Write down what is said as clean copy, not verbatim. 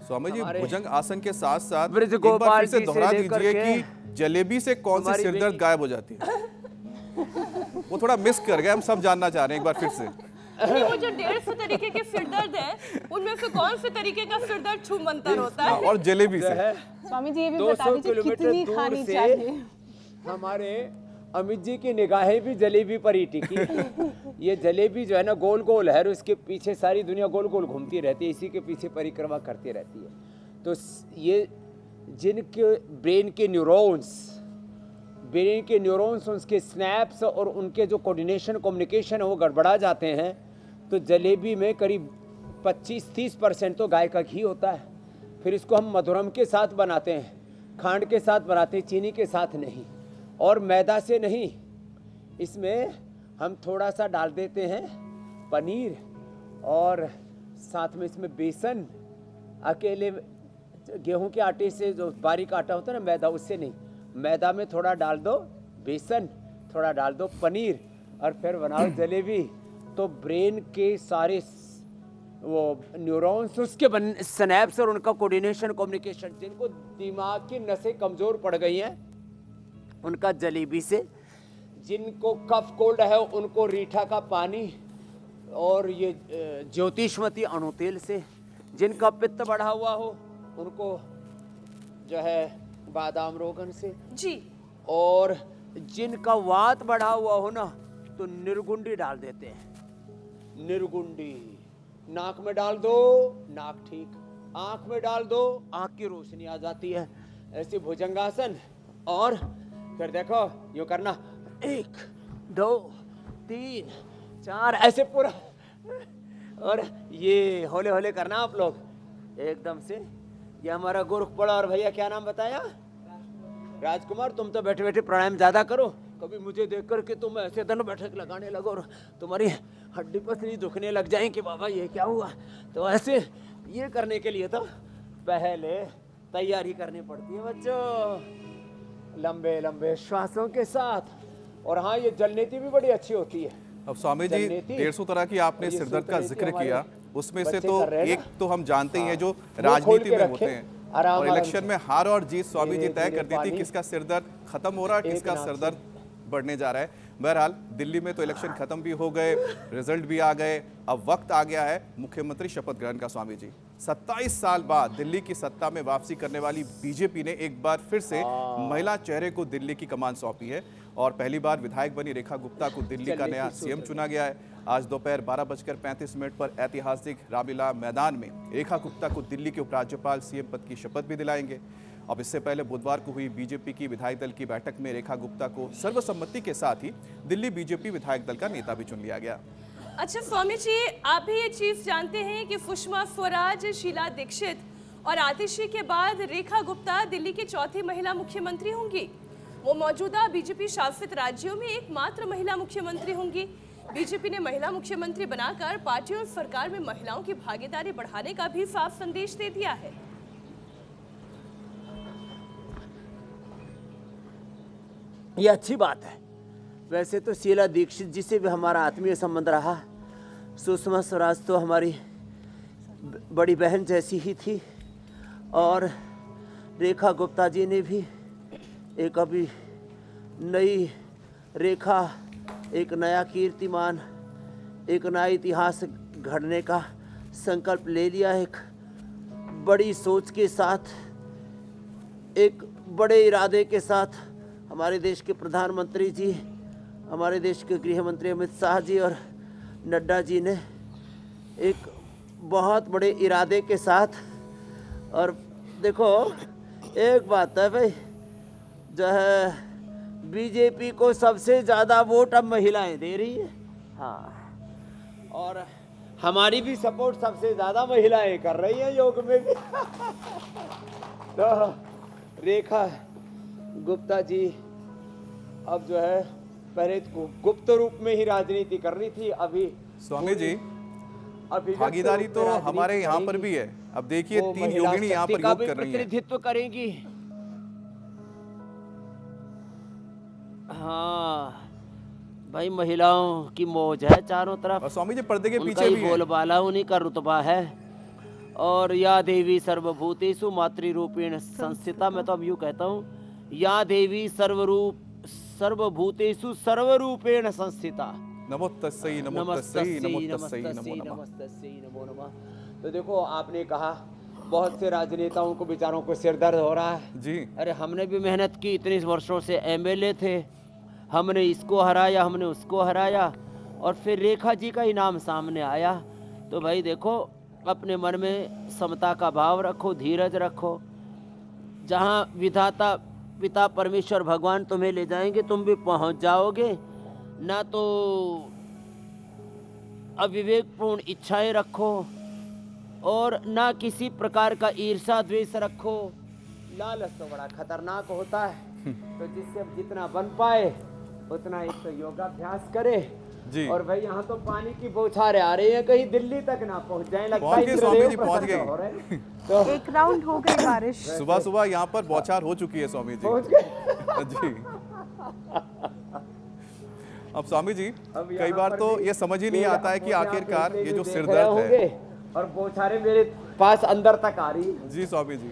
स्वामी जी भुजंग आसन के साथ साथ ब्रज एक बार गोपाल फिर से जी दोहरा से लेकर दीजिए के कि जलेबी से कौन सी सिरदर्द गायब हो जाती है। वो थोड़ा मिस कर गए, हम सब जानना चाह रहे हैं एक बार फिर से। नहीं, वो जो 150 तरीके के सिरदर्द है उनमें से कौन से तरीके का सिरदर्द छूमंतर होता है? और जलेबी से स्वामी जी ये भी 200 बता दीजिए किलोमीटर कितनी दूर खानी से चाहिए। हमारे अमित जी की निगाहें भी जलेबी पर ही टिकी। ये जलेबी जो है ना गोल गोल है और उसके पीछे सारी दुनिया गोल गोल घूमती रहती है, इसी के पीछे परिक्रमा करती रहती है। तो ये जिनके ब्रेन के न्यूरॉन्स उनके स्नैप्स और उनके जो कोऑर्डिनेशन कम्युनिकेशन है वो गड़बड़ा जाते हैं। तो जलेबी में करीब 25-30% तो गाय का घी होता है। फिर इसको हम मधुरम के साथ बनाते हैं, खांड के साथ बनाते हैं, चीनी के साथ नहीं, और मैदा से नहीं। इसमें हम थोड़ा सा डाल देते हैं पनीर और साथ में इसमें बेसन। अकेले गेहूं के आटे से जो बारीक आटा होता है ना, मैदा, उससे नहीं, मैदा में थोड़ा डाल दो बेसन, थोड़ा डाल दो पनीर और फिर बनाओ जलेबी। तो ब्रेन के सारे वो न्यूरॉन्स, उसके स्नैप्स और उनका कोऑर्डिनेशन कम्युनिकेशन, जिनको दिमाग की नसें कमज़ोर पड़ गई हैं उनका जलेबी से, जिनको कफ कोल्ड है उनको रीठा का पानी और ये ज्योतिषमती अणु तेल से, जिनका पित्त बढ़ा हुआ हो उनको जो है बादाम रोगन से जी, और जिनका वात बढ़ा हुआ हो ना तो निर्गुंडी डाल देते हैं। निर्गुंडी नाक में डाल दो, नाक ठीक, आंख में डाल दो, आंख की रोशनी आ जाती है। ऐसे भुजंगासन, और फिर देखो यो करना 1 2 3 4 ऐसे पूरा, और ये होले होले करना आप लोग एकदम से। ये हमारा गोरखपुरा और भैया क्या नाम बताया, राजकुमार। तुम तो बैठे बैठे प्राणायाम ज्यादा करो, कभी मुझे देख कर के तुम ऐसे धन बैठक लगाने लगो और तुम्हारी हड्डी पसली दुखने लग जाए कि बाबा ये क्या हुआ। तो ऐसे ये करने के लिए तो पहले तैयारी करनी पड़ती है बच्चों, लंबे लंबे श्वासों के साथ। और हाँ, ये जलनेती भी बड़ी अच्छी होती है। अब स्वामी जी 150 तरह की आपने सिरदर्द का जिक्र किया, उसमें से तो एक तो हम जानते ही हैं जो राजनीति में होते हैं, और इलेक्शन में हार और जीत स्वामी जी तय कर दी थी किसका सिरदर्द खत्म हो रहा है, किसका सिरदर्द बढ़ने जा रहा है। बहरहाल दिल्ली में तो इलेक्शन खत्म भी हो गए, रिजल्ट भी आ गए, अब वक्त आ गया है मुख्यमंत्री शपथ ग्रहण का। स्वामी जी 27 साल बाद दिल्ली की सत्ता में वापसी करने वाली बीजेपी ने एक बार फिर से महिला चेहरे को दिल्ली की कमान सौंपी है और पहली बार विधायक बनी रेखा गुप्ता को दिल्ली का नया सीएम चुना गया है। आज दोपहर 12:35 पर ऐतिहासिक रामलीला मैदान में रेखा गुप्ता को दिल्ली के उपराज्यपाल सीएम पद की शपथ भी दिलाएंगे। अब इससे पहले बुधवार को हुई बीजेपी की विधायक दल की बैठक में रेखा गुप्ता को सर्वसम्मति के साथ ही दिल्ली बीजेपी विधायक दल का नेता भी चुन लिया गया। अच्छा स्वामी जी, आप भी ये चीज जानते हैं कि सुषमा स्वराज, शीला दीक्षित और आतिशी के बाद रेखा गुप्ता दिल्ली की चौथी महिला मुख्यमंत्री होंगी। वो मौजूदा बीजेपी शासित राज्यों में एकमात्र महिला मुख्यमंत्री होंगी। बीजेपी ने महिला मुख्यमंत्री बनाकर पार्टी और सरकार में महिलाओं की भागीदारी बढ़ाने का भी साफ संदेश दे दिया है। ये अच्छी बात है। वैसे तो शीला दीक्षित जी से भी हमारा आत्मीय संबंध रहा, सुषमा स्वराज तो हमारी बड़ी बहन जैसी ही थी, और रेखा गुप्ता जी ने भी एक अभी नई रेखा, एक नया कीर्तिमान, एक नया इतिहास घड़ने का संकल्प ले लिया। एक बड़ी सोच के साथ, एक बड़े इरादे के साथ हमारे देश के प्रधानमंत्री जी, हमारे देश के गृह मंत्री अमित शाह जी और नड्डा जी ने एक बहुत बड़े इरादे के साथ। और देखो एक बात है भाई, जो है बीजेपी को सबसे ज़्यादा वोट अब महिलाएं दे रही है। हाँ, और हमारी भी सपोर्ट सबसे ज़्यादा महिलाएं कर रही हैं योग में भी। तो रेखा गुप्ता जी अब जो है पहले गुप्त रूप में ही राजनीति कर रही थी, अभी स्वामी जी भागीदारी तो हमारे यहाँ पर भी है। अब देखिए 3 योगिनी यहाँ पर योग कर रही हैं, प्रतिनिधित्व करेंगी। हाँ भाई, महिलाओं की मौज है चारों तरफ। और स्वामी जी पर्दे के पीछे भी बोलबाला उन्हीं का रुतबा है। और या देवी सर्वभूतेषु मातृरूपेण संस्थिता, मैं तो अब यूँ कहता हूँ, या देवी सर्वभूतेषु सर्वरूपेण संस्थिता। नमो तस्सै नमो तस्सै नमो तस्सै नमो नमः। तो देखो आपने कहा बहुत से राजनेताओं को बेचारों को सिर दर्द हो रहा है जी। अरे हमने भी मेहनत की, इतने वर्षों से एमएलए थे, हमने इसको हराया, हमने उसको हराया, और फिर रेखा जी का इनाम सामने आया। तो भाई देखो अपने मन में समता का भाव रखो, धीरज रखो, जहाँ विधाता पिता परमेश्वर भगवान तुम्हें ले जाएंगे तुम भी पहुँच जाओगे। ना तो अविवेकपूर्ण इच्छाएं रखो और ना किसी प्रकार का ईर्षा द्वेष रखो। लालच तो बड़ा खतरनाक होता है, तो जिससे जितना बन पाए उतना एक तो योगाभ्यास करे जी। और भाई यहाँ तो पानी की बौछारें आ रही है, कहीं दिल्ली तक ना पहुँच जाए, लगता है स्वामी जी पहुँच गए। तो एक राउंड हो गई बारिश। सुबह सुबह यहाँ पर बौछार हो चुकी है स्वामी जी। पहुँच गए जी। अब स्वामी जी कई बार तो ये समझ ही नहीं आता है कि आखिरकार ये जो सिर दर्द है और बौछारें मेरे पास अंदर तक आ रही। जी स्वामी जी।